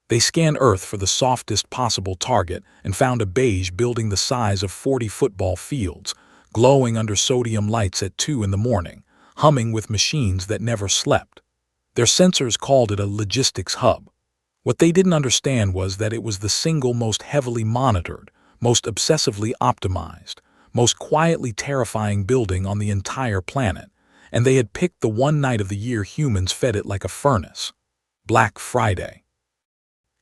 They scanned Earth for the softest possible target and found a beige building the size of 40 football fields, glowing under sodium lights at 2 in the morning, humming with machines that never slept. Their sensors called it a logistics hub. What they didn't understand was that it was the single most heavily monitored, most obsessively optimized, most quietly terrifying building on the entire planet, and they had picked the one night of the year humans fed it like a furnace. Black Friday.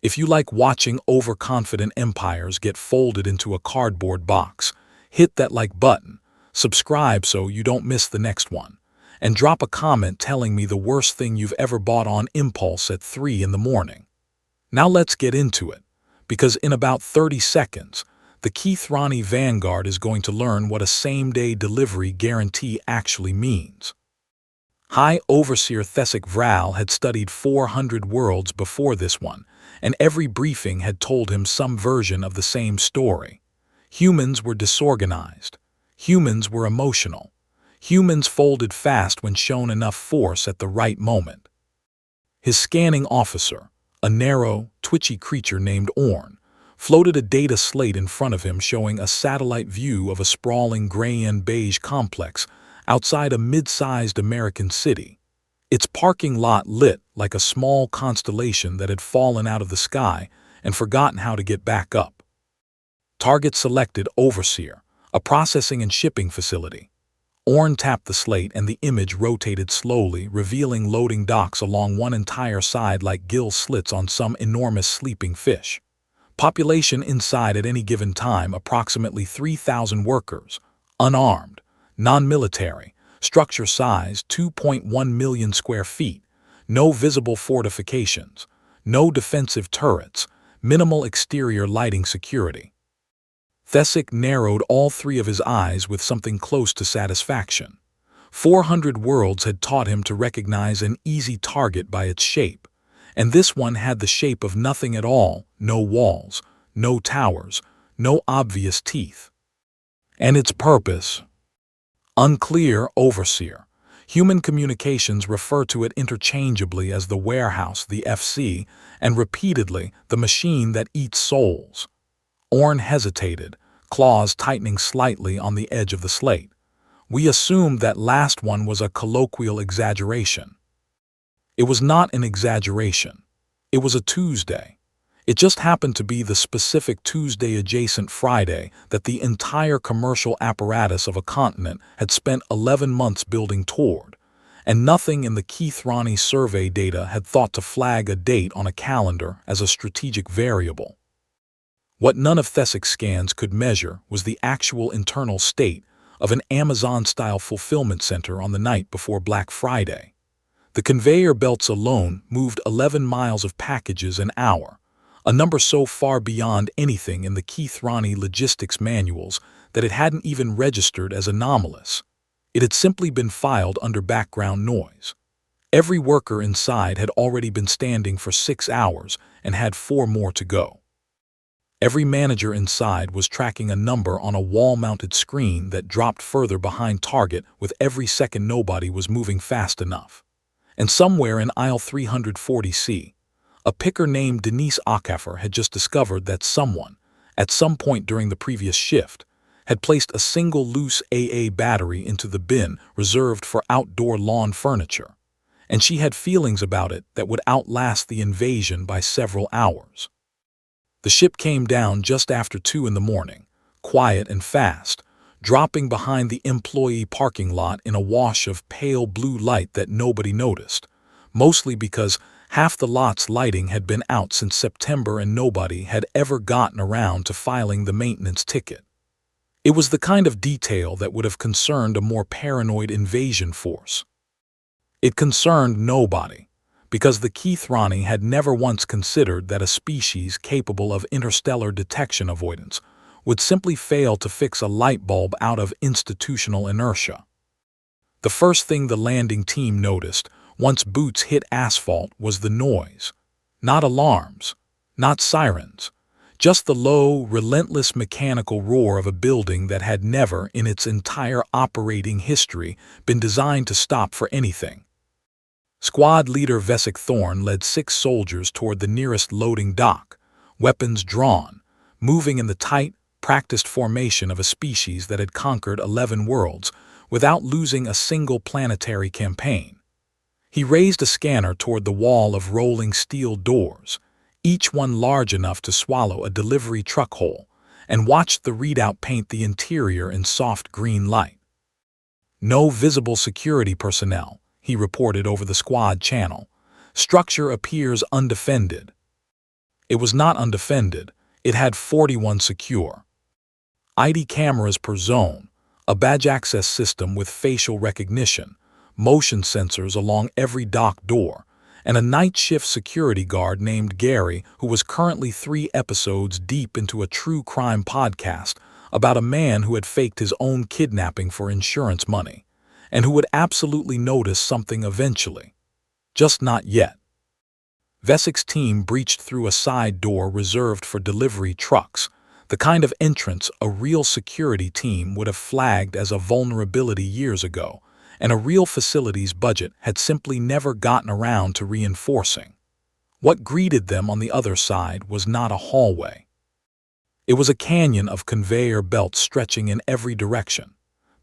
If you like watching overconfident empires get folded into a cardboard box, hit that like button, subscribe so you don't miss the next one, and drop a comment telling me the worst thing you've ever bought on impulse at 3 in the morning. Now let's get into it, because in about 30 seconds, the Keith Ronnie Vanguard is going to learn what a same-day delivery guarantee actually means. High Overseer Thesek Vral had studied 400 worlds before this one, and every briefing had told him some version of the same story. Humans were disorganized. Humans were emotional. Humans folded fast when shown enough force at the right moment. His scanning officer, a narrow, twitchy creature named Orn, floated a data slate in front of him showing a satellite view of a sprawling gray and beige complex outside a mid-sized American city, its parking lot lit like a small constellation that had fallen out of the sky and forgotten how to get back up. Target selected Overseer, a processing and shipping facility. Orn tapped the slate and the image rotated slowly, revealing loading docks along one entire side like gill slits on some enormous sleeping fish. Population inside at any given time approximately 3,000 workers, unarmed, non-military, structure size 2.1 million square feet, no visible fortifications, no defensive turrets, minimal exterior lighting security. Thesek narrowed all three of his eyes with something close to satisfaction. 400 worlds had taught him to recognize an easy target by its shape, and this one had the shape of nothing at all, no walls, no towers, no obvious teeth. And its purpose? Unclear, Overseer. Human communications refer to it interchangeably as the warehouse, the FC, and repeatedly the machine that eats souls. Orn hesitated, claws tightening slightly on the edge of the slate. We assumed that last one was a colloquial exaggeration. It was not an exaggeration. It was a Tuesday. It just happened to be the specific Tuesday-adjacent Friday that the entire commercial apparatus of a continent had spent 11 months building toward, and nothing in the Keith Ronnie survey data had thought to flag a date on a calendar as a strategic variable. What none of Thesek's scans could measure was the actual internal state of an Amazon-style fulfillment center on the night before Black Friday. The conveyor belts alone moved 11 miles of packages an hour, a number so far beyond anything in the Keith Ronnie logistics manuals that it hadn't even registered as anomalous. It had simply been filed under background noise. Every worker inside had already been standing for 6 hours and had 4 more to go. Every manager inside was tracking a number on a wall-mounted screen that dropped further behind target with every second nobody was moving fast enough. And somewhere in aisle 340C, a picker named Denise Ackafer had just discovered that someone, at some point during the previous shift, had placed a single loose AA battery into the bin reserved for outdoor lawn furniture, and she had feelings about it that would outlast the invasion by several hours. The ship came down just after 2 in the morning, quiet and fast, dropping behind the employee parking lot in a wash of pale blue light that nobody noticed, mostly because half the lot's lighting had been out since September and nobody had ever gotten around to filing the maintenance ticket. It was the kind of detail that would have concerned a more paranoid invasion force. It concerned nobody, because the Keith Ronnie had never once considered that a species capable of interstellar detection avoidance would simply fail to fix a light bulb out of institutional inertia. The first thing the landing team noticed once boots hit asphalt was the noise. Not alarms, not sirens, just the low, relentless mechanical roar of a building that had never, in its entire operating history, been designed to stop for anything. Squad leader Vesic Thorn led 6 soldiers toward the nearest loading dock, weapons drawn, moving in the tight, practiced formation of a species that had conquered 11 worlds without losing a single planetary campaign. He raised a scanner toward the wall of rolling steel doors, each one large enough to swallow a delivery truck hole, and watched the readout paint the interior in soft green light. No visible security personnel, he reported over the squad channel. Structure appears undefended. It was not undefended. It had 41 secure. ID cameras per zone, a badge access system with facial recognition, motion sensors along every dock door, and a night shift security guard named Gary who was currently 3 episodes deep into a true crime podcast about a man who had faked his own kidnapping for insurance money, and who would absolutely notice something eventually. Just not yet. Vesic's team breached through a side door reserved for delivery trucks, the kind of entrance a real security team would have flagged as a vulnerability years ago, and a real facility's budget had simply never gotten around to reinforcing. What greeted them on the other side was not a hallway. It was a canyon of conveyor belts stretching in every direction,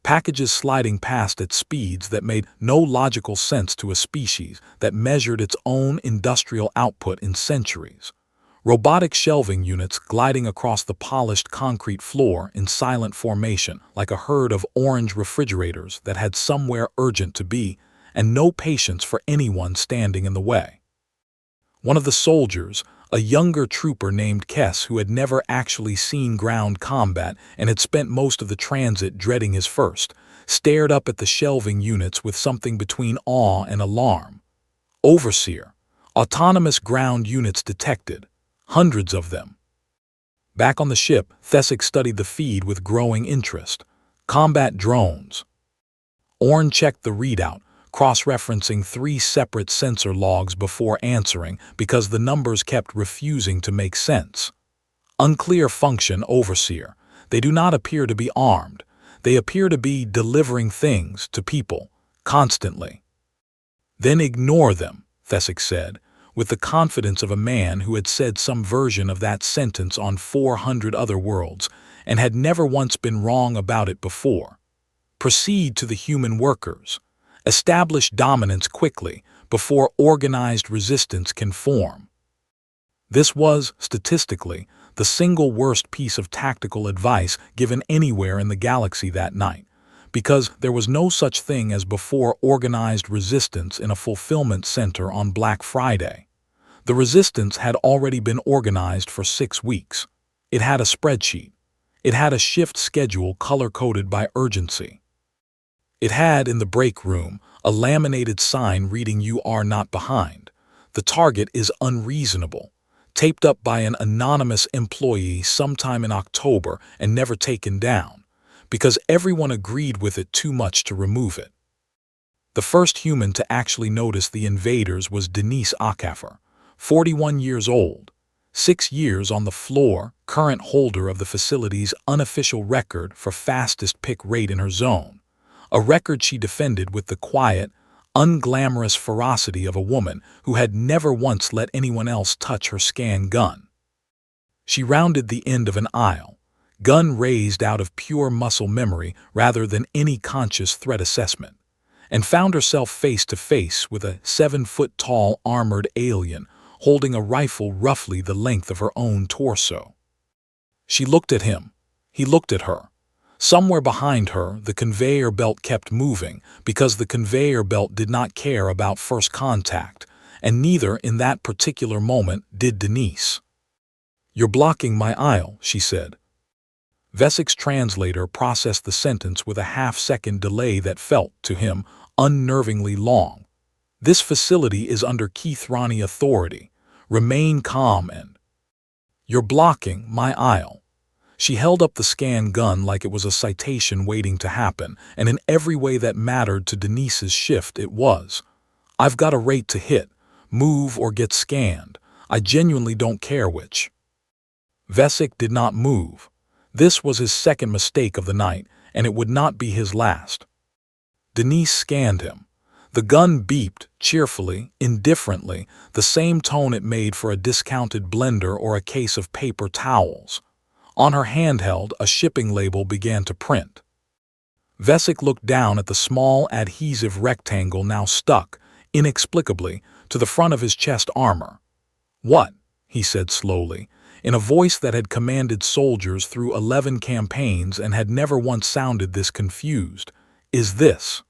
packages sliding past at speeds that made no logical sense to a species that measured its own industrial output in centuries. Robotic shelving units gliding across the polished concrete floor in silent formation like a herd of orange refrigerators that had somewhere urgent to be, and no patience for anyone standing in the way. One of the soldiers, a younger trooper named Kess who had never actually seen ground combat and had spent most of the transit dreading his first, stared up at the shelving units with something between awe and alarm. Overseer. Autonomous ground units detected. Hundreds of them. Back on the ship, Thesic studied the feed with growing interest. Combat drones. Orn checked the readout, cross-referencing 3 separate sensor logs before answering because the numbers kept refusing to make sense. Unclear function, Overseer. They do not appear to be armed. They appear to be delivering things to people, constantly. Then ignore them, Thesic said, with the confidence of a man who had said some version of that sentence on 400 other worlds and had never once been wrong about it before. Proceed to the human workers. Establish dominance quickly before organized resistance can form. This was, statistically, the single worst piece of tactical advice given anywhere in the galaxy that night, because there was no such thing as before organized resistance in a fulfillment center on Black Friday. The resistance had already been organized for 6 weeks. It had a spreadsheet. It had a shift schedule color-coded by urgency. It had, in the break room, a laminated sign reading "You are not behind. The target is unreasonable," taped up by an anonymous employee sometime in October and never taken down, because everyone agreed with it too much to remove it. The first human to actually notice the invaders was Denise Akafer, 41 years old, 6 years on the floor, current holder of the facility's unofficial record for fastest pick rate in her zone. A record she defended with the quiet, unglamorous ferocity of a woman who had never once let anyone else touch her scan gun. She rounded the end of an aisle, gun raised out of pure muscle memory rather than any conscious threat assessment, and found herself face to face with a 7-foot-tall armored alien holding a rifle roughly the length of her own torso. She looked at him. He looked at her. Somewhere behind her, the conveyor belt kept moving because the conveyor belt did not care about first contact, and neither in that particular moment did Denise. "You're blocking my aisle," she said. Vesic's translator processed the sentence with a half-second delay that felt, to him, unnervingly long. "This facility is under Keithrani authority. Remain calm and—" "You're blocking my aisle." She held up the scan gun like it was a citation waiting to happen, and in every way that mattered to Denise's shift it was. "I've got a rate to hit. Move or get scanned. I genuinely don't care which." Vesic did not move. This was his second mistake of the night, and it would not be his last. Denise scanned him. The gun beeped, cheerfully, indifferently, the same tone it made for a discounted blender or a case of paper towels. On her handheld, a shipping label began to print. Vesic looked down at the small, adhesive rectangle now stuck, inexplicably, to the front of his chest armor. "What?" he said slowly, in a voice that had commanded soldiers through 11 campaigns and had never once sounded this confused. "Is this?"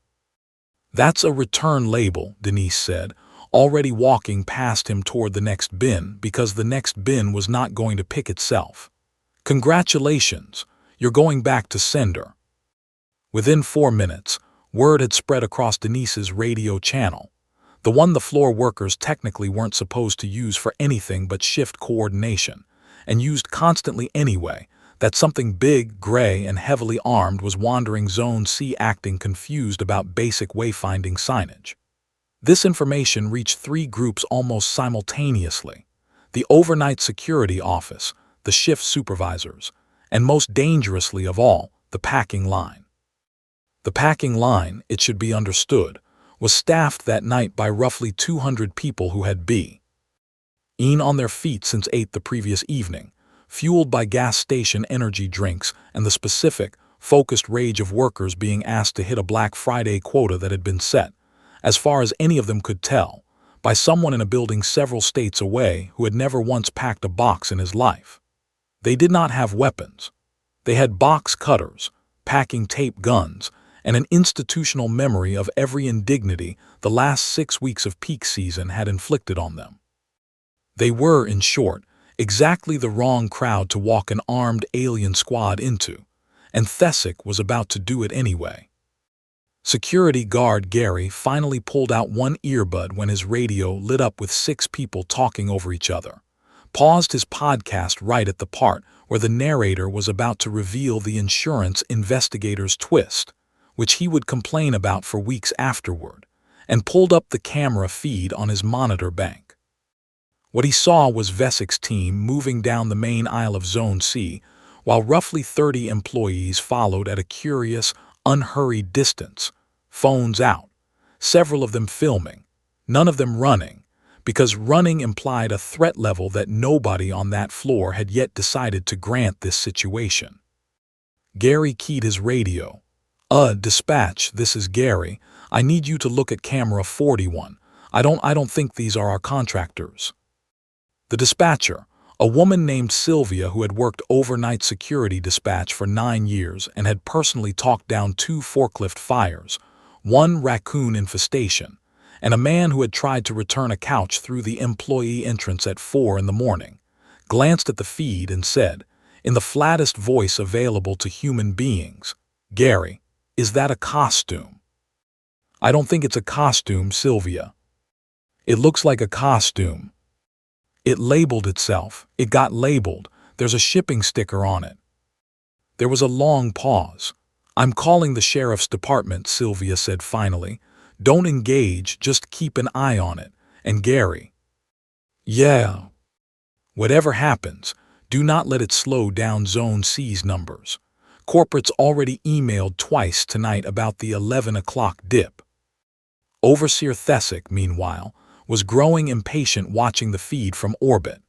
"That's a return label," Denise said, already walking past him toward the next bin because the next bin was not going to pick itself. "Congratulations, you're going back to sender." Within 4 minutes, word had spread across Denise's radio channel, the one the floor workers technically weren't supposed to use for anything but shift coordination, and used constantly anyway, that something big, gray, and heavily armed was wandering Zone C acting confused about basic wayfinding signage. This information reached 3 groups almost simultaneously: the overnight security office, the shift supervisors, and most dangerously of all, the packing line. The packing line, it should be understood, was staffed that night by roughly 200 people who had been on their feet since 8 the previous evening, fueled by gas station energy drinks and the specific, focused rage of workers being asked to hit a Black Friday quota that had been set, as far as any of them could tell, by someone in a building several states away who had never once packed a box in his life. They did not have weapons. They had box cutters, packing tape guns, and an institutional memory of every indignity the last 6 weeks of peak season had inflicted on them. They were, in short, exactly the wrong crowd to walk an armed alien squad into, and Thesic was about to do it anyway. Security guard Gary finally pulled out one earbud when his radio lit up with 6 people talking over each other, paused his podcast right at the part where the narrator was about to reveal the insurance investigator's twist, which he would complain about for weeks afterward, and pulled up the camera feed on his monitor bank. What he saw was Vesic's team moving down the main aisle of Zone C, while roughly 30 employees followed at a curious, unhurried distance, phones out, several of them filming, none of them running, because running implied a threat level that nobody on that floor had yet decided to grant this situation. Gary keyed his radio. Dispatch, this is Gary. I need you to look at camera 41. I don't think these are our contractors." The dispatcher, a woman named Sylvia who had worked overnight security dispatch for 9 years and had personally talked down 2 forklift fires, 1 raccoon infestation, and a man who had tried to return a couch through the employee entrance at 4 in the morning, glanced at the feed and said, in the flattest voice available to human beings, "Gary, is that a costume?" "I don't think it's a costume, Sylvia." "It looks like a costume." "It labeled itself. It got labeled. There's a shipping sticker on it." There was a long pause. "I'm calling the sheriff's department," Sylvia said finally. "Don't engage, just keep an eye on it. And Gary." "Yeah." "Whatever happens, do not let it slow down Zone C's numbers. Corporate's already emailed twice tonight about the 11 o'clock dip." Overseer Thesic, meanwhile, was growing impatient watching the feed from orbit.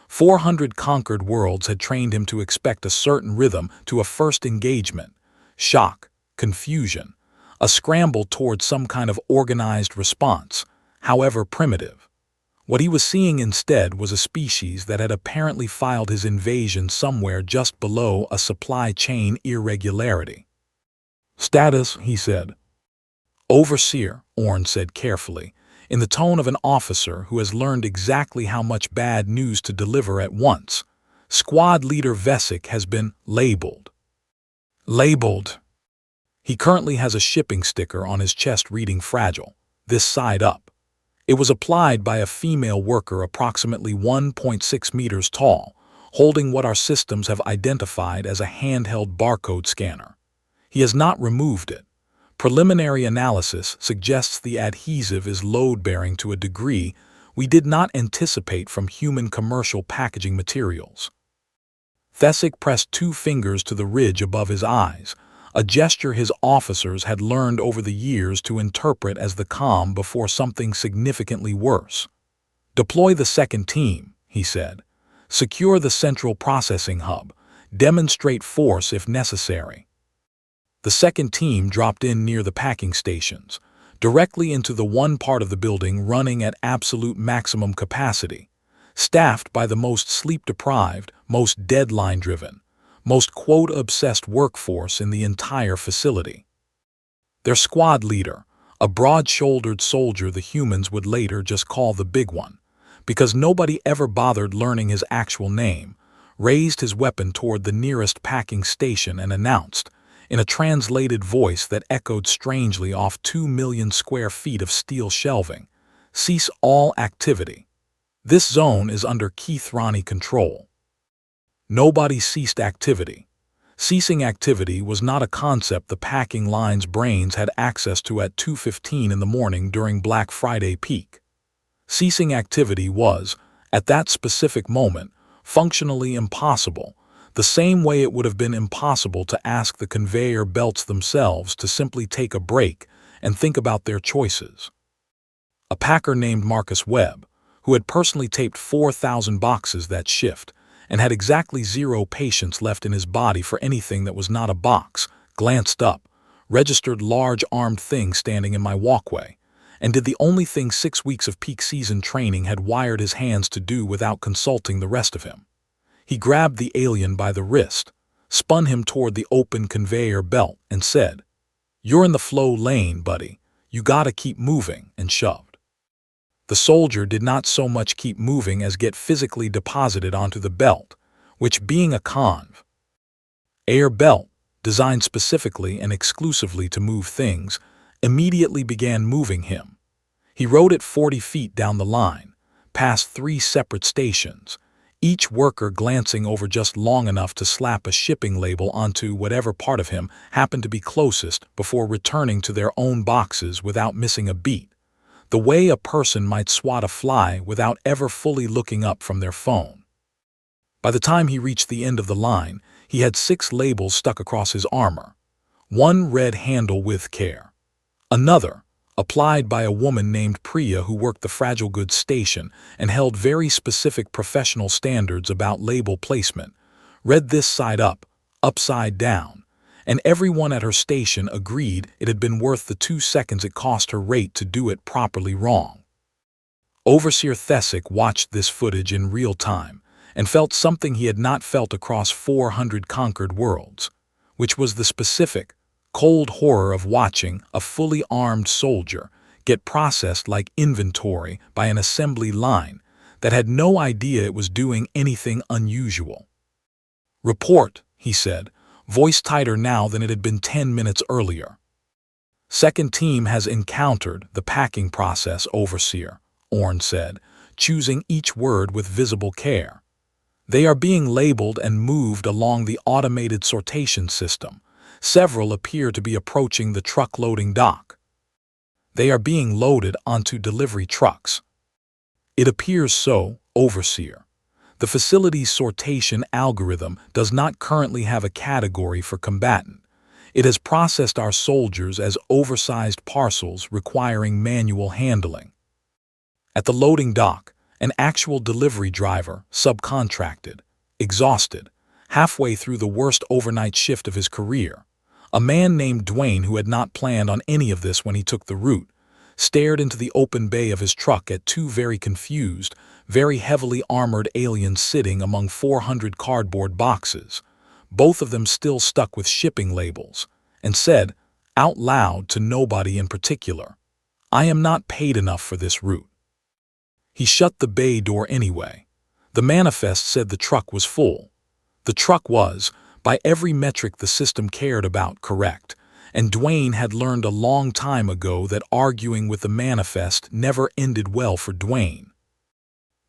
400 conquered worlds had trained him to expect a certain rhythm to a first engagement: shock, confusion, a scramble towards some kind of organized response, however primitive. What he was seeing instead was a species that had apparently filed his invasion somewhere just below a supply chain irregularity. "Status," he said. "Overseer," Orn said carefully, in the tone of an officer who has learned exactly how much bad news to deliver at once. "Squad leader Vesic has been labeled." "Labeled." "He currently has a shipping sticker on his chest reading fragile, this side up. It was applied by a female worker approximately 1.6 meters tall, holding what our systems have identified as a handheld barcode scanner. He has not removed it. Preliminary analysis suggests the adhesive is load-bearing to a degree we did not anticipate from human commercial packaging materials." Thesic pressed 2 fingers to the ridge above his eyes, a gesture his officers had learned over the years to interpret as the calm before something significantly worse. "Deploy the second team," he said. "Secure the central processing hub. Demonstrate force if necessary." The second team dropped in near the packing stations, directly into the one part of the building running at absolute maximum capacity, staffed by the most sleep-deprived, most deadline-driven, most quota-obsessed workforce in the entire facility. Their squad leader, a broad-shouldered soldier the humans would later just call the Big One, because nobody ever bothered learning his actual name, raised his weapon toward the nearest packing station and announced, in a translated voice that echoed strangely off 2 million square feet of steel shelving, "Cease all activity. This zone is under Keith Ronnie control." Nobody ceased activity. Ceasing activity was not a concept the packing line's brains had access to at 2:15 in the morning during Black Friday peak. Ceasing activity was, at that specific moment, functionally impossible, the same way it would have been impossible to ask the conveyor belts themselves to simply take a break and think about their choices. A packer named Marcus Webb, who had personally taped 4,000 boxes that shift and had exactly 0 patience left in his body for anything that was not a box, glanced up, registered large armed thing standing in my walkway, and did the only thing 6 weeks of peak season training had wired his hands to do without consulting the rest of him. He grabbed the alien by the wrist, spun him toward the open conveyor belt, and said, "You're in the flow lane, buddy. You gotta keep moving," and shoved. The soldier did not so much keep moving as get physically deposited onto the belt, which, being a conv. air belt, designed specifically and exclusively to move things, immediately began moving him. He rode at 40 feet down the line, past 3 separate stations, each worker glancing over just long enough to slap a shipping label onto whatever part of him happened to be closest before returning to their own boxes without missing a beat, the way a person might swat a fly without ever fully looking up from their phone. By the time he reached the end of the line, he had 6 labels stuck across his armor. One read "Handle with care." Another, applied by a woman named Priya who worked the fragile goods station and held very specific professional standards about label placement, read "This side up, upside down," and everyone at her station agreed it had been worth the 2 seconds it cost her rate to do it properly wrong. Overseer Thesic watched this footage in real time and felt something he had not felt across 400 conquered worlds, which was the specific, cold horror of watching a fully armed soldier get processed like inventory by an assembly line that had no idea it was doing anything unusual. "Report," he said, voice tighter now than it had been 10 minutes earlier. "Second team has encountered the packing process, Overseer," Orn said, choosing each word with visible care. "They are being labeled and moved along the automated sortation system. Several appear to be approaching the truck loading dock. They are being loaded onto delivery trucks." "It appears so, Overseer. The facility's sortation algorithm does not currently have a category for combatant. It has processed our soldiers as oversized parcels requiring manual handling." At the loading dock, an actual delivery driver, subcontracted, exhausted, halfway through the worst overnight shift of his career, a man named Dwayne, who had not planned on any of this when he took the route, stared into the open bay of his truck at 2 very confused, very heavily armored aliens sitting among 400 cardboard boxes, both of them still stuck with shipping labels, and said, out loud to nobody in particular, "I am not paid enough for this route." He shut the bay door anyway. The manifest said the truck was full. The truck was, by every metric the system cared about, correct, and Dwayne had learned a long time ago that arguing with the manifest never ended well for Dwayne.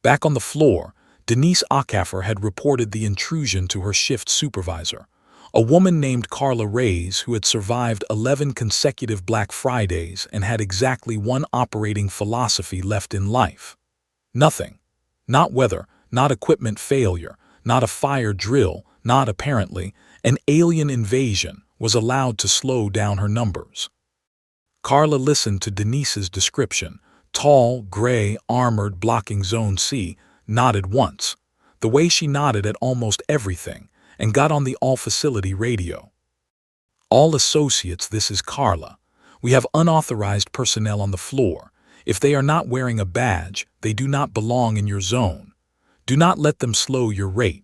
Back on the floor, Denise Acaffer had reported the intrusion to her shift supervisor, a woman named Carla Reyes who had survived 11 consecutive Black Fridays and had exactly one operating philosophy left in life. Nothing. Not weather, not equipment failure, not a fire drill, not, apparently, an alien invasion, was allowed to slow down her numbers. Carla listened to Denise's description, tall, gray, armored, blocking Zone C, nodded once, the way she nodded at almost everything, and got on the all-facility radio. All associates, this is Carla. We have unauthorized personnel on the floor. If they are not wearing a badge, they do not belong in your zone. Do not let them slow your rate.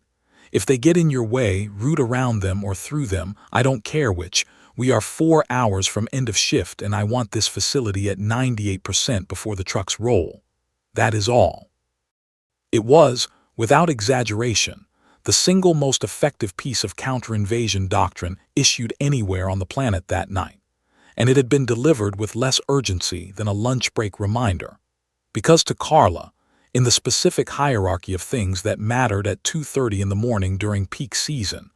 If they get in your way, root around them or through them, I don't care which. We are 4 hours from end of shift and I want this facility at 98% before the trucks roll. That is all. It was, without exaggeration, the single most effective piece of counter-invasion doctrine issued anywhere on the planet that night, and it had been delivered with less urgency than a lunch break reminder. Because to Carla, in the specific hierarchy of things that mattered at 2:30 in the morning during peak season,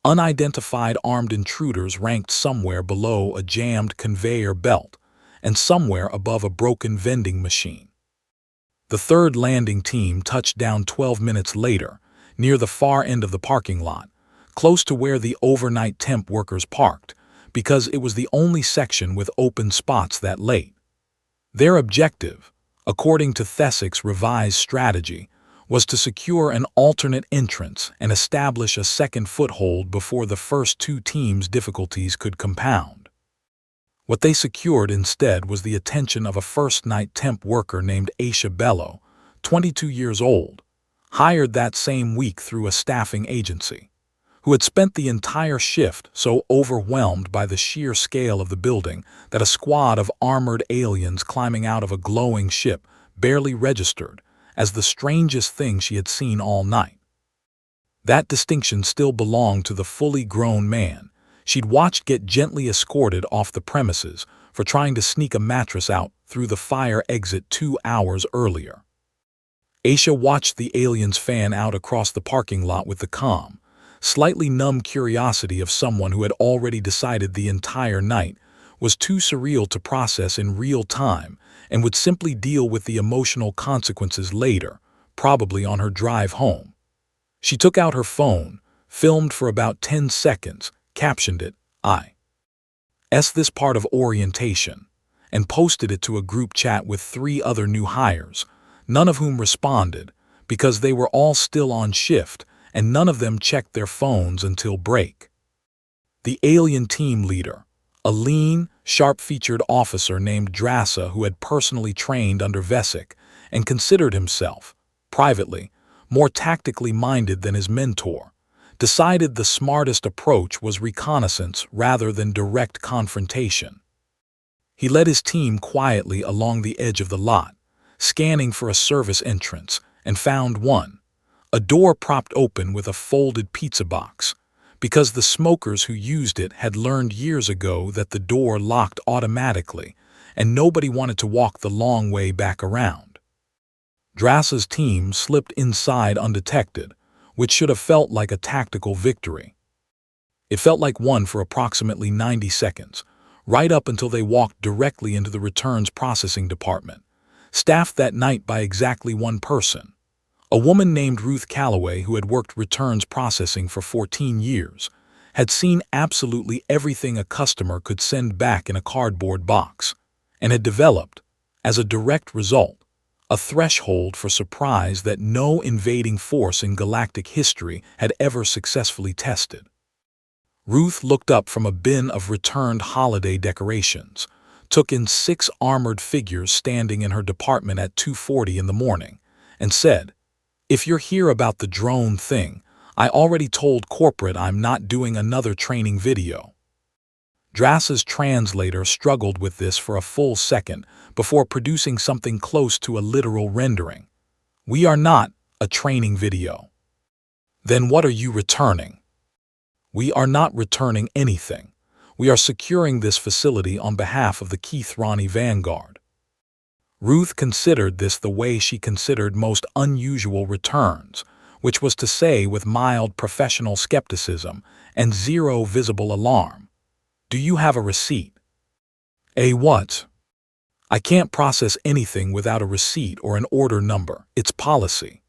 unidentified armed intruders ranked somewhere below a jammed conveyor belt and somewhere above a broken vending machine. The third landing team touched down 12 minutes later, near the far end of the parking lot, close to where the overnight temp workers parked, because it was the only section with open spots that late. Their objective, according to Thessic's revised strategy, was to secure an alternate entrance and establish a second foothold before the first two teams' difficulties could compound. What they secured instead was the attention of a first-night temp worker named Aisha Bello, 22 years old, hired that same week through a staffing agency, who had spent the entire shift so overwhelmed by the sheer scale of the building that a squad of armored aliens climbing out of a glowing ship barely registered as the strangest thing she had seen all night. That distinction still belonged to the fully grown man she'd watched get gently escorted off the premises for trying to sneak a mattress out through the fire exit 2 hours earlier. Aisha watched the aliens fan out across the parking lot with the calm, slightly numb curiosity of someone who had already decided the entire night was too surreal to process in real time and would simply deal with the emotional consequences later, probably on her drive home. She took out her phone, filmed for about 10 seconds, captioned it, this part of orientation, and posted it to a group chat with 3 other new hires, none of whom responded because they were all still on shift and none of them checked their phones until break. The alien team leader, a lean, sharp-featured officer named Drassa who had personally trained under Vesic and considered himself, privately, more tactically minded than his mentor, decided the smartest approach was reconnaissance rather than direct confrontation. He led his team quietly along the edge of the lot, scanning for a service entrance, and found one, a door propped open with a folded pizza box, because the smokers who used it had learned years ago that the door locked automatically, and nobody wanted to walk the long way back around. Drassa's team slipped inside undetected, which should have felt like a tactical victory. It felt like one for approximately 90 seconds, right up until they walked directly into the returns processing department, staffed that night by exactly one person, a woman named Ruth Calloway who had worked returns processing for 14 years, had seen absolutely everything a customer could send back in a cardboard box, and had developed, as a direct result, a threshold for surprise that no invading force in galactic history had ever successfully tested. Ruth looked up from a bin of returned holiday decorations, took in 6 armored figures standing in her department at 2:40 in the morning, and said, "If you're here about the drone thing, I already told corporate I'm not doing another training video." Drassa's translator struggled with this for a full second before producing something close to a literal rendering. "We are not a training video." "Then what are you returning?" "We are not returning anything. We are securing this facility on behalf of the Keith Ronnie Vanguard." Ruth considered this the way she considered most unusual returns, which was to say with mild professional skepticism and zero visible alarm. "Do you have a receipt?" "A what?" "I can't process anything without a receipt or an order number. It's policy."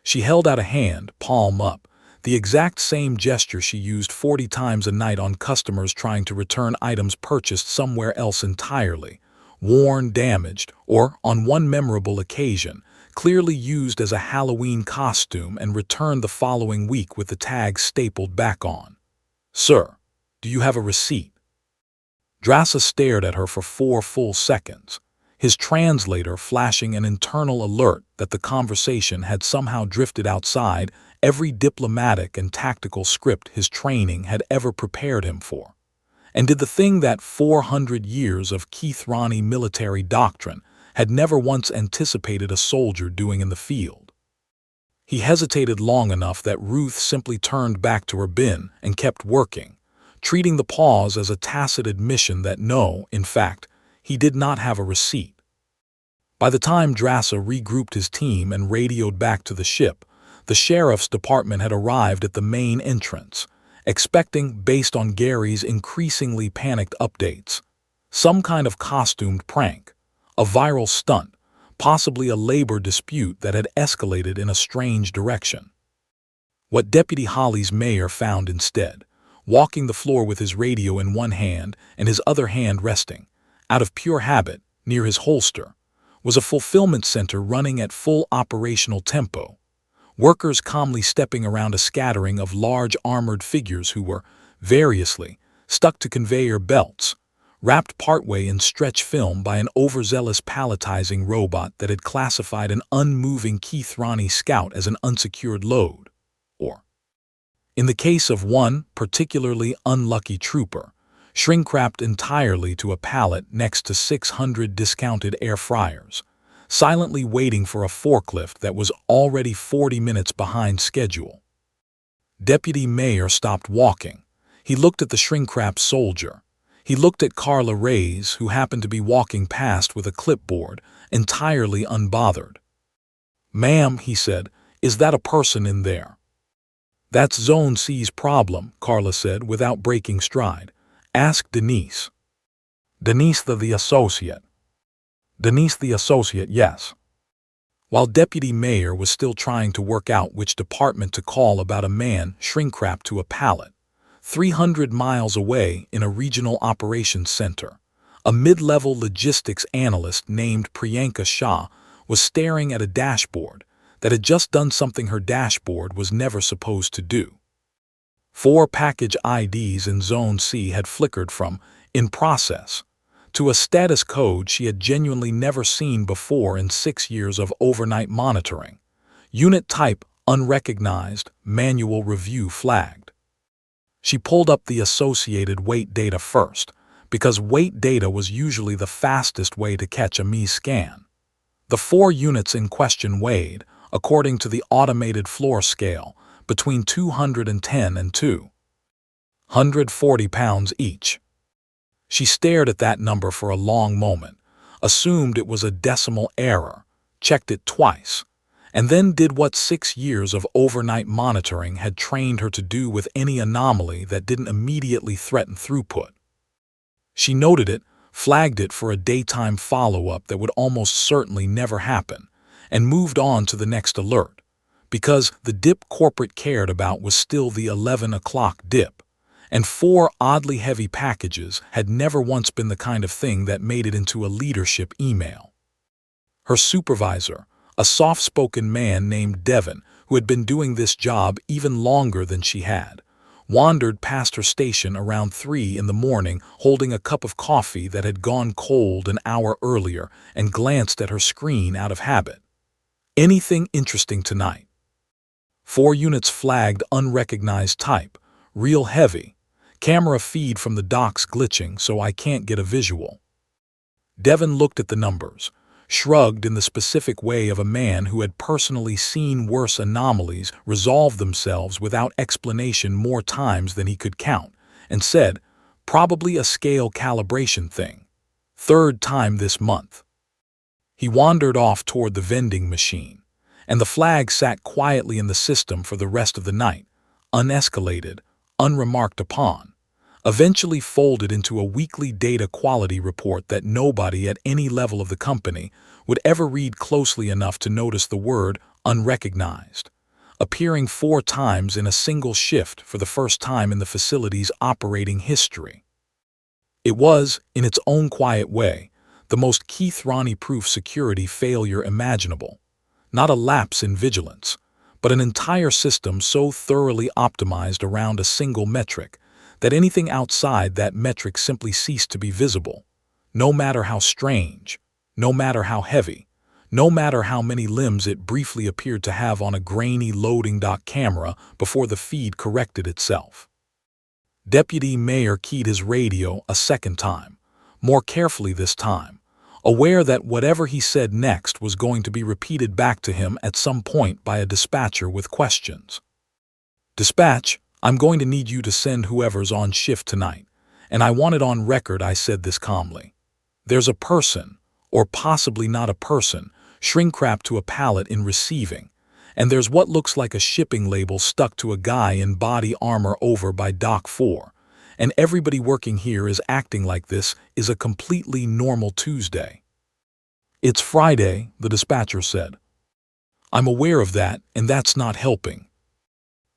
She held out a hand, palm up, the exact same gesture she used 40 times a night on customers trying to return items purchased somewhere else entirely, worn, damaged, or, on one memorable occasion, clearly used as a Halloween costume and returned the following week with the tag stapled back on. "Sir, do you have a receipt?" Drasa stared at her for 4 full seconds, his translator flashing an internal alert that the conversation had somehow drifted outside every diplomatic and tactical script his training had ever prepared him for, and did the thing that 400 years of Keithrani military doctrine had never once anticipated a soldier doing in the field. He hesitated long enough that Ruth simply turned back to her bin and kept working, treating the pause as a tacit admission that no, in fact, he did not have a receipt. By the time Drasa regrouped his team and radioed back to the ship, the sheriff's department had arrived at the main entrance, expecting, based on Gary's increasingly panicked updates, some kind of costumed prank, a viral stunt, possibly a labor dispute that had escalated in a strange direction. What Deputy Holly's mayor found instead, walking the floor with his radio in one hand and his other hand resting, out of pure habit, near his holster, was a fulfillment center running at full operational tempo, workers calmly stepping around a scattering of large armored figures who were, variously, stuck to conveyor belts, wrapped partway in stretch film by an overzealous palletizing robot that had classified an unmoving Keithrani scout as an unsecured load, or, in the case of one particularly unlucky trooper, shrink-wrapped entirely to a pallet next to 600 discounted air fryers, silently waiting for a forklift that was already 40 minutes behind schedule. Deputy Mayor stopped walking. He looked at the shrink-wrapped soldier. He looked at Carla Reyes, who happened to be walking past with a clipboard, entirely unbothered. "Ma'am," he said, "is that a person in there?" "That's Zone C's problem," Carla said without breaking stride. "Ask Denise." "Denise the associate." "Denise the associate, yes." While Deputy Mayor was still trying to work out which department to call about a man shrink-wrapped to a pallet, 300 miles away in a regional operations center, a mid-level logistics analyst named Priyanka Shah was staring at a dashboard that had just done something her dashboard was never supposed to do. 4 package IDs in Zone C had flickered from "in process" to a status code she had genuinely never seen before in 6 years of overnight monitoring. Unit type unrecognized, manual review flagged. She pulled up the associated weight data first, because weight data was usually the fastest way to catch a ME scan. The 4 units in question weighed, according to the automated floor scale, between 210 and 240 pounds each. She stared at that number for a long moment, assumed it was a decimal error, checked it twice, and then did what 6 years of overnight monitoring had trained her to do with any anomaly that didn't immediately threaten throughput. She noted it, flagged it for a daytime follow-up that would almost certainly never happen, and moved on to the next alert, because the dip corporate cared about was still the 11 o'clock dip, and 4 oddly heavy packages had never once been the kind of thing that made it into a leadership email. Her supervisor, a soft-spoken man named Devin, who had been doing this job even longer than she had, wandered past her station around 3 in the morning holding a cup of coffee that had gone cold an hour earlier and glanced at her screen out of habit. "Anything interesting tonight?" 4 units flagged unrecognized type, real heavy. Camera feed from the docks glitching so I can't get a visual. Devin looked at the numbers, shrugged in the specific way of a man who had personally seen worse anomalies resolve themselves without explanation more times than he could count, and said, "Probably a scale calibration thing. 3rd time this month." He wandered off toward the vending machine, and the flag sat quietly in the system for the rest of the night, unescalated, unremarked upon, eventually folded into a weekly data quality report that nobody at any level of the company would ever read closely enough to notice the word unrecognized, appearing 4 times in a single shift for the first time in the facility's operating history. It was, in its own quiet way, the most Keith Ronnie-proof security failure imaginable. Not a lapse in vigilance, but an entire system so thoroughly optimized around a single metric that anything outside that metric simply ceased to be visible, no matter how strange, no matter how heavy, no matter how many limbs it briefly appeared to have on a grainy loading dock camera before the feed corrected itself. Deputy Mayor keyed his radio a second time, more carefully this time, aware that whatever he said next was going to be repeated back to him at some point by a dispatcher with questions. "Dispatch, I'm going to need you to send whoever's on shift tonight, and I want it on record I said this calmly. There's a person, or possibly not a person, shrink-wrapped to a pallet in receiving, and there's what looks like a shipping label stuck to a guy in body armor over by Dock 4, and everybody working here is acting like this is a completely normal Tuesday." "It's Friday," the dispatcher said. "I'm aware of that, and that's not helping."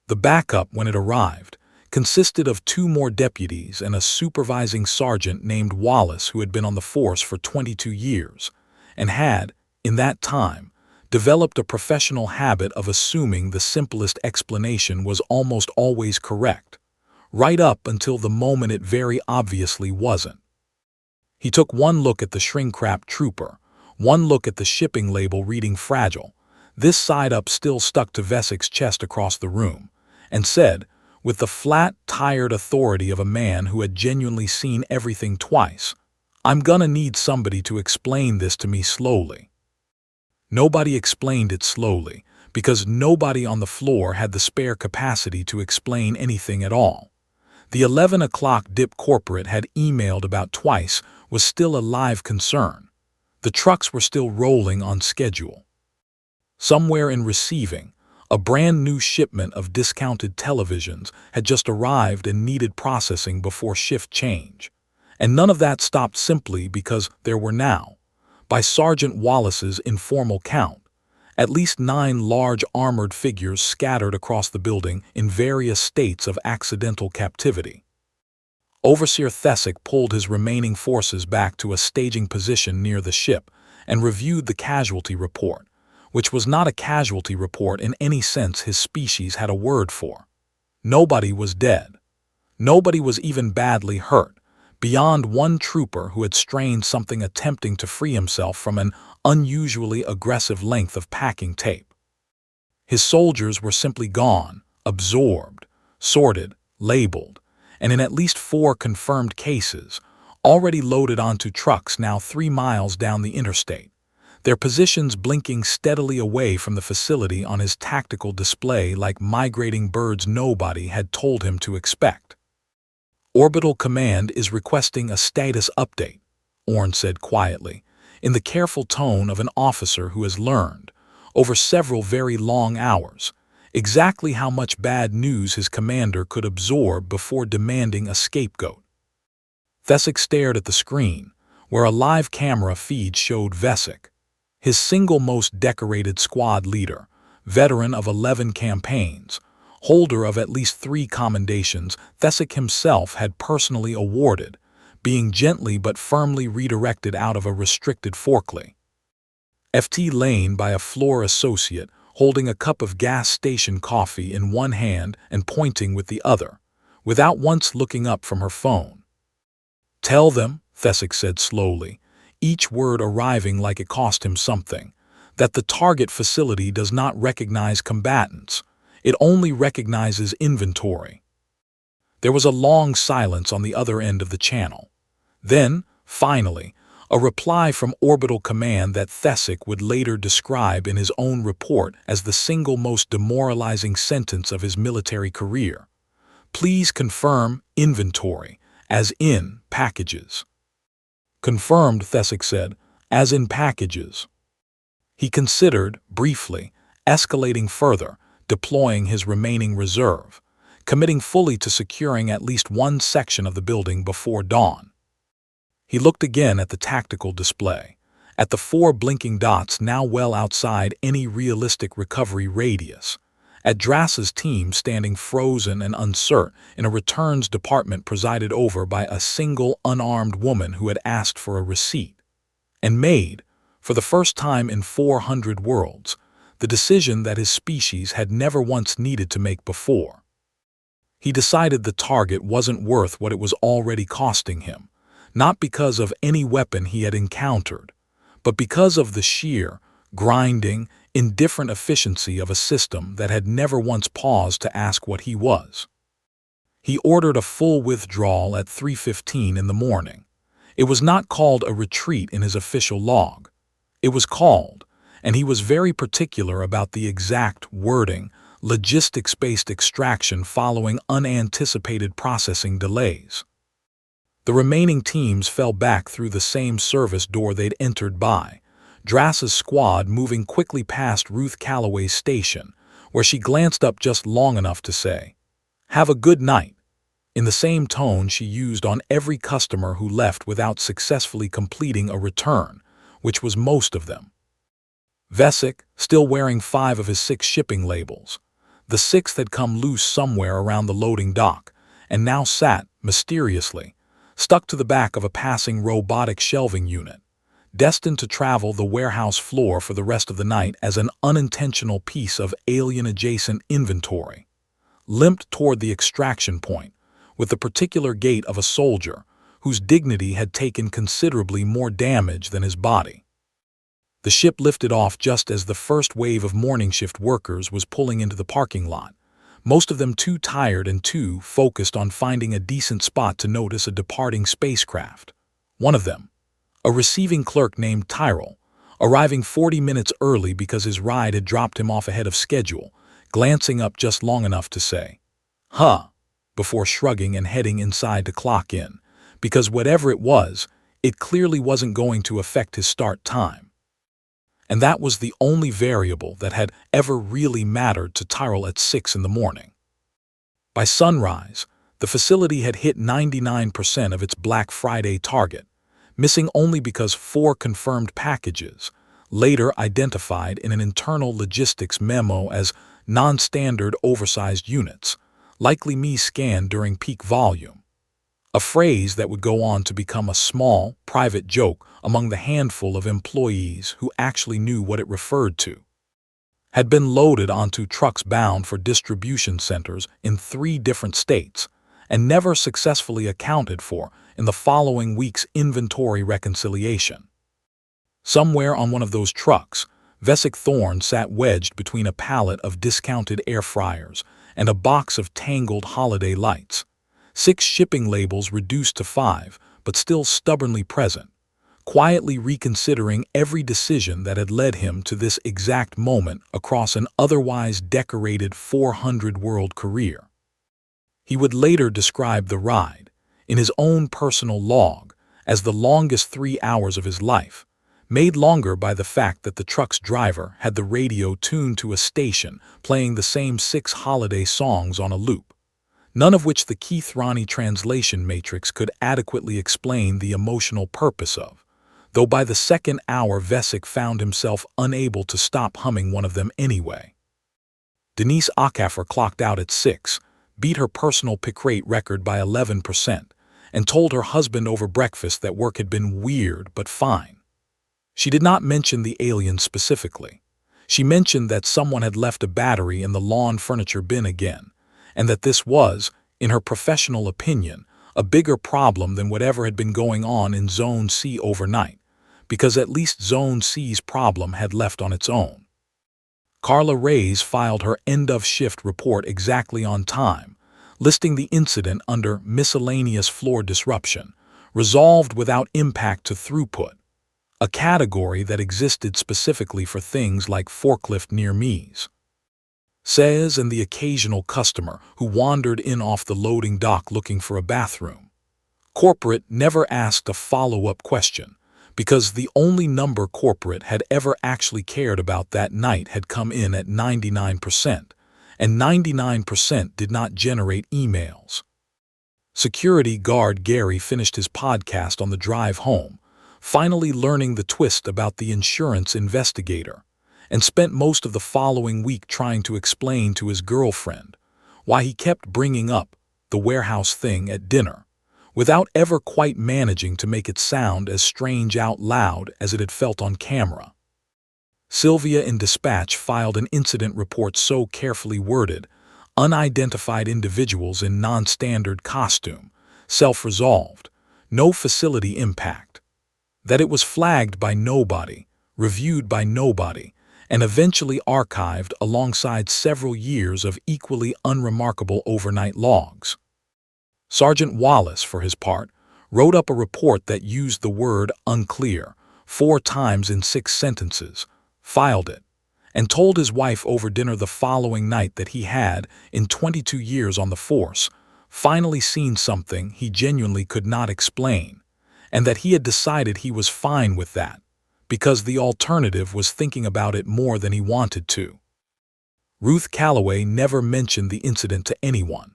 The backup, when it arrived, consisted of 2 more deputies and a supervising sergeant named Wallace who had been on the force for 22 years, and had, in that time, developed a professional habit of assuming the simplest explanation was almost always correct, right up until the moment it very obviously wasn't. He took one look at the shrink-wrapped trooper, one look at the shipping label reading fragile, this side up still stuck to Vesik's chest across the room, and said, with the flat, tired authority of a man who had genuinely seen everything twice, "I'm gonna need somebody to explain this to me slowly." Nobody explained it slowly, because nobody on the floor had the spare capacity to explain anything at all. The 11 o'clock dip corporate had emailed about twice was still a live concern. The trucks were still rolling on schedule. Somewhere in receiving, a brand new shipment of discounted televisions had just arrived and needed processing before shift change. And none of that stopped simply because there were now, by Sergeant Wallace's informal count, at least 9 large armored figures scattered across the building in various states of accidental captivity. Overseer Thesek pulled his remaining forces back to a staging position near the ship and reviewed the casualty report, which was not a casualty report in any sense his species had a word for. Nobody was dead. Nobody was even badly hurt, beyond one trooper who had strained something attempting to free himself from an unusually aggressive length of packing tape. His soldiers were simply gone, absorbed, sorted, labeled, and in at least 4 confirmed cases, already loaded onto trucks now 3 miles down the interstate, their positions blinking steadily away from the facility on his tactical display like migrating birds nobody had told him to expect. "Orbital Command is requesting a status update," Orn said quietly, in the careful tone of an officer who has learned, over several very long hours, exactly how much bad news his commander could absorb before demanding a scapegoat. Thesek stared at the screen, where a live camera feed showed Vesik, his single most decorated squad leader, veteran of 11 campaigns, holder of at least 3 commendations Thesek himself had personally awarded, being gently but firmly redirected out of a restricted forklift. FT Lane by a floor associate holding a cup of gas station coffee in one hand and pointing with the other, without once looking up from her phone. "Tell them," Thesek said slowly, each word arriving like it cost him something, "that the target facility does not recognize combatants. It only recognizes inventory." There was a long silence on the other end of the channel. Then, finally, a reply from Orbital Command that Thesek would later describe in his own report as the single most demoralizing sentence of his military career. "Please confirm inventory, as in packages." "Confirmed," Thesek said, "as in packages." He considered, briefly, escalating further, deploying his remaining reserve, committing fully to securing at least one section of the building before dawn. He looked again at the tactical display, at the 4 blinking dots now well outside any realistic recovery radius, at Drass's team standing frozen and uncertain in a returns department presided over by a single unarmed woman who had asked for a receipt, and made, for the first time in 400 worlds, the decision that his species had never once needed to make before. He decided the target wasn't worth what it was already costing him, not because of any weapon he had encountered, but because of the sheer, grinding, indifferent efficiency of a system that had never once paused to ask what he was. He ordered a full withdrawal at 3:15 in the morning. It was not called a retreat in his official log. It was called, and he was very particular about the exact wording, logistics-based extraction following unanticipated processing delays. The remaining teams fell back through the same service door they'd entered by, Drass's squad moving quickly past Ruth Calloway's station, where she glanced up just long enough to say, "Have a good night," in the same tone she used on every customer who left without successfully completing a return, which was most of them. Vesic, still wearing 5 of his 6 shipping labels. The 6th had come loose somewhere around the loading dock, and now sat, mysteriously, stuck to the back of a passing robotic shelving unit, destined to travel the warehouse floor for the rest of the night as an unintentional piece of alien-adjacent inventory, limped toward the extraction point, with the particular gait of a soldier whose dignity had taken considerably more damage than his body. The ship lifted off just as the first wave of morning shift workers was pulling into the parking lot, most of them too tired and too focused on finding a decent spot to notice a departing spacecraft. One of them, a receiving clerk named Tyrell, arriving 40 minutes early because his ride had dropped him off ahead of schedule, glancing up just long enough to say, "Huh," before shrugging and heading inside to clock in, because whatever it was, it clearly wasn't going to affect his start time. And that was the only variable that had ever really mattered to Tyrell at 6 in the morning. By sunrise, the facility had hit 99% of its Black Friday target, missing only because 4 confirmed packages, later identified in an internal logistics memo as non-standard oversized units, likely scanned during peak volume, a phrase that would go on to become a small, private joke among the handful of employees who actually knew what it referred to, had been loaded onto trucks bound for distribution centers in 3 different states and never successfully accounted for in the following week's inventory reconciliation. Somewhere on one of those trucks, Vesic Thorne sat wedged between a pallet of discounted air fryers and a box of tangled holiday lights, 6 shipping labels reduced to 5, but still stubbornly present, quietly reconsidering every decision that had led him to this exact moment across an otherwise decorated 400-world career. He would later describe the ride, in his own personal log, as the longest 3 hours of his life, made longer by the fact that the truck's driver had the radio tuned to a station playing the same 6 holiday songs on a loop, none of which the Keith Ronnie translation matrix could adequately explain the emotional purpose of, though by the second hour Vesic found himself unable to stop humming one of them anyway. Denise Acaffer clocked out at 6, beat her personal pick rate record by 11%, and told her husband over breakfast that work had been weird but fine. She did not mention the aliens specifically. She mentioned that someone had left a battery in the lawn furniture bin again, and that this was, in her professional opinion, a bigger problem than whatever had been going on in Zone C overnight, because at least Zone C's problem had left on its own. Carla Reyes filed her end-of-shift report exactly on time, listing the incident under miscellaneous floor disruption, resolved without impact to throughput, a category that existed specifically for things like forklift near-misses. Says and the occasional customer who wandered in off the loading dock looking for a bathroom. Corporate never asked a follow-up question, because the only number corporate had ever actually cared about that night had come in at 99%, and 99% did not generate emails. Security guard Gary finished his podcast on the drive home, finally learning the twist about the insurance investigator, and spent most of the following week trying to explain to his girlfriend why he kept bringing up the warehouse thing at dinner, without ever quite managing to make it sound as strange out loud as it had felt on camera. Sylvia in dispatch filed an incident report so carefully worded, unidentified individuals in non-standard costume, self-resolved, no facility impact, that it was flagged by nobody, reviewed by nobody, and eventually archived alongside several years of equally unremarkable overnight logs. Sergeant Wallace, for his part, wrote up a report that used the word unclear 4 times in 6 sentences, filed it, and told his wife over dinner the following night that he had, in 22 years on the force, finally seen something he genuinely could not explain, and that he had decided he was fine with that, because the alternative was thinking about it more than he wanted to. Ruth Calloway never mentioned the incident to anyone.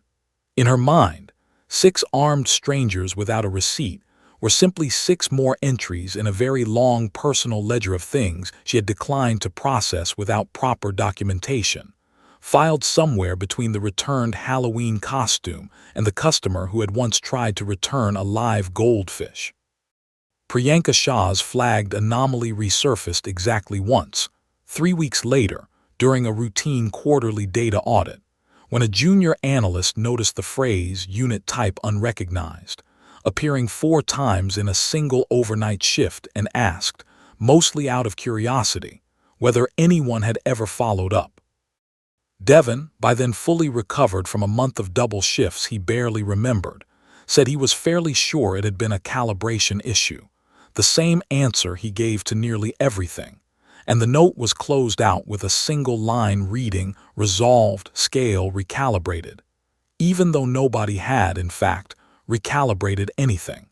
In her mind, 6 armed strangers without a receipt were simply 6 more entries in a very long personal ledger of things she had declined to process without proper documentation, filed somewhere between the returned Halloween costume and the customer who had once tried to return a live goldfish. Priyanka Shah's flagged anomaly resurfaced exactly once, 3 weeks later, during a routine quarterly data audit, when a junior analyst noticed the phrase "unit type unrecognized" appearing 4 times in a single overnight shift and asked, mostly out of curiosity, whether anyone had ever followed up. Devon, by then fully recovered from a month of double shifts he barely remembered, said he was fairly sure it had been a calibration issue, the same answer he gave to nearly everything, and the note was closed out with a single line reading "resolved, scale recalibrated," even though nobody had, in fact, recalibrated anything.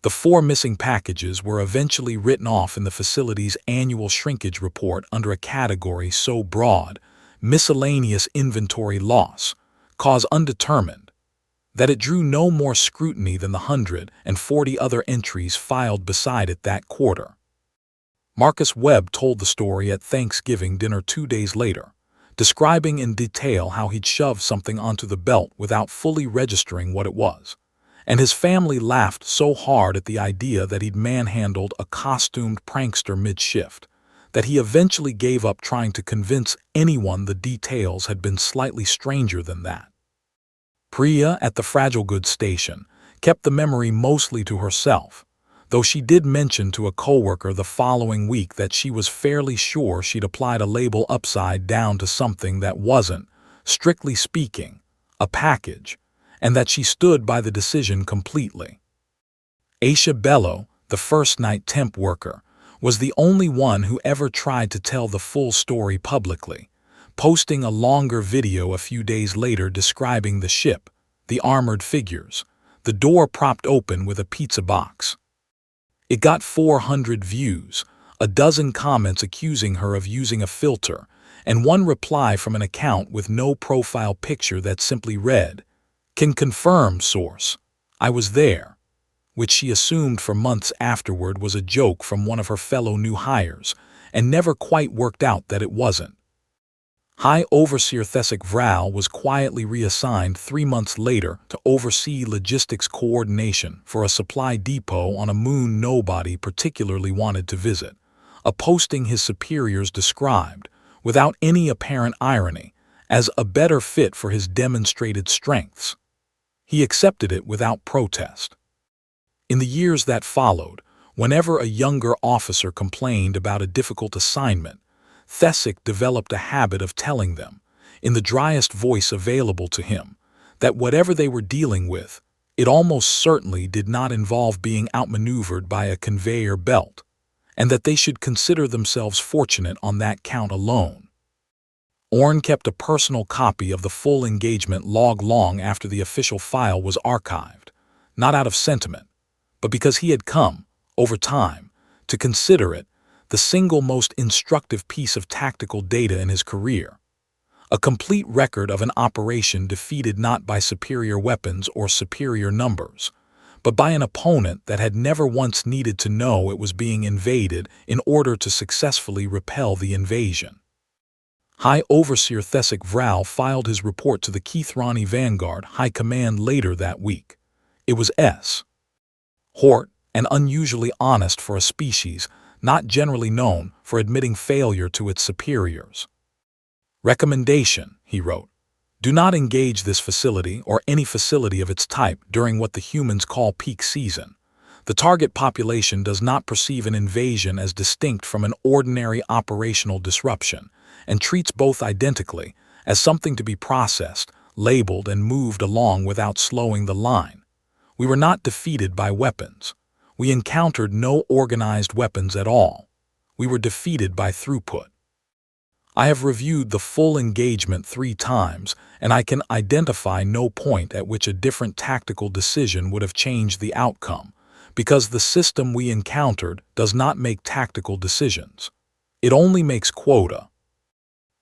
The 4 missing packages were eventually written off in the facility's annual shrinkage report under a category so broad, miscellaneous inventory loss, cause undetermined, that it drew no more scrutiny than the 140 other entries filed beside it that quarter. Marcus Webb told the story at Thanksgiving dinner 2 days later, describing in detail how he'd shoved something onto the belt without fully registering what it was, and his family laughed so hard at the idea that he'd manhandled a costumed prankster mid-shift, that he eventually gave up trying to convince anyone the details had been slightly stranger than that. Priya, at the Fragile Goods station, kept the memory mostly to herself, though she did mention to a coworker the following week that she was fairly sure she'd applied a label upside down to something that wasn't, strictly speaking, a package, and that she stood by the decision completely. Aisha Bello, the first-night temp worker, was the only one who ever tried to tell the full story publicly, posting a longer video a few days later describing the ship, the armored figures, the door propped open with a pizza box. It got 400 views, a dozen comments accusing her of using a filter, and one reply from an account with no profile picture that simply read, "Can confirm, source. I was there," which she assumed for months afterward was a joke from one of her fellow new hires, and never quite worked out that it wasn't. High Overseer Thesek Vral was quietly reassigned 3 months later to oversee logistics coordination for a supply depot on a moon nobody particularly wanted to visit, a posting his superiors described, without any apparent irony, as a better fit for his demonstrated strengths. He accepted it without protest. In the years that followed, whenever a younger officer complained about a difficult assignment, Thesek developed a habit of telling them, in the driest voice available to him, that whatever they were dealing with, it almost certainly did not involve being outmaneuvered by a conveyor belt, and that they should consider themselves fortunate on that count alone. Orn kept a personal copy of the full engagement log long after the official file was archived, not out of sentiment, but because he had come, over time, to consider it the single most instructive piece of tactical data in his career, a complete record of an operation defeated not by superior weapons or superior numbers, but by an opponent that had never once needed to know it was being invaded in order to successfully repel the invasion. High Overseer Thesek Vral filed his report to the Keithrani Vanguard High Command later that week. It was S. Hort, and unusually honest for a species not generally known for admitting failure to its superiors. Recommendation, he wrote. Do not engage this facility or any facility of its type during what the humans call peak season. The target population does not perceive an invasion as distinct from an ordinary operational disruption and treats both identically as something to be processed, labeled, and moved along without slowing the line. We were not defeated by weapons. We encountered no organized weapons at all. We were defeated by throughput. I have reviewed the full engagement 3 times, and I can identify no point at which a different tactical decision would have changed the outcome, because the system we encountered does not make tactical decisions. It only makes quota.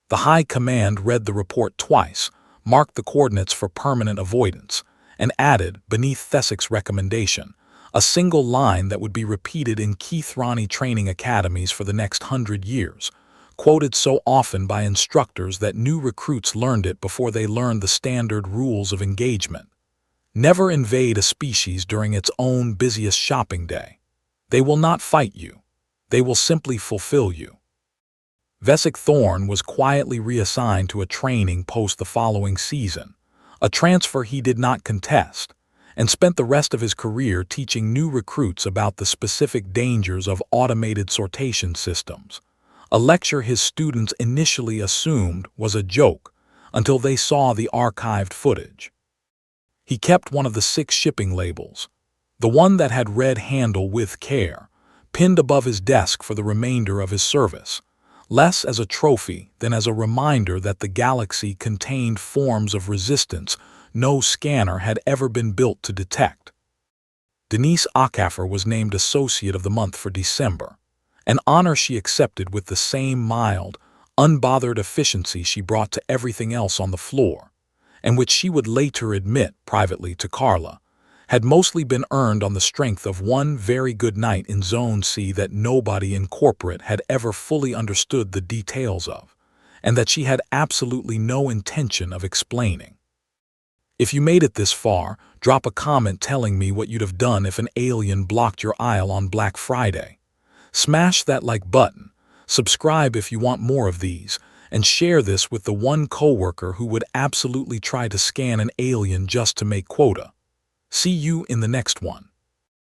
The High Command read the report twice, marked the coordinates for permanent avoidance, and added, beneath Thesek's recommendation, a single line that would be repeated in Keithrani training academies for the next 100 years, quoted so often by instructors that new recruits learned it before they learned the standard rules of engagement. Never invade a species during its own busiest shopping day. They will not fight you. They will simply fulfill you. Thesek Thorn was quietly reassigned to a training post the following season, a transfer he did not contest, and spent the rest of his career teaching new recruits about the specific dangers of automated sortation systems, a lecture his students initially assumed was a joke until they saw the archived footage. He kept one of the 6 shipping labels, the one that had read "Handle with care," pinned above his desk for the remainder of his service, less as a trophy than as a reminder that the galaxy contained forms of resistance no scanner had ever been built to detect. Denise Akaffer was named Associate of the Month for December, an honor she accepted with the same mild, unbothered efficiency she brought to everything else on the floor, and which she would later admit privately to Carla, had mostly been earned on the strength of one very good night in Zone C that nobody in corporate had ever fully understood the details of, and that she had absolutely no intention of explaining. If you made it this far, drop a comment telling me what you'd have done if an alien blocked your aisle on Black Friday. Smash that like button, subscribe if you want more of these, and share this with the one coworker who would absolutely try to scan an alien just to make quota. See you in the next one.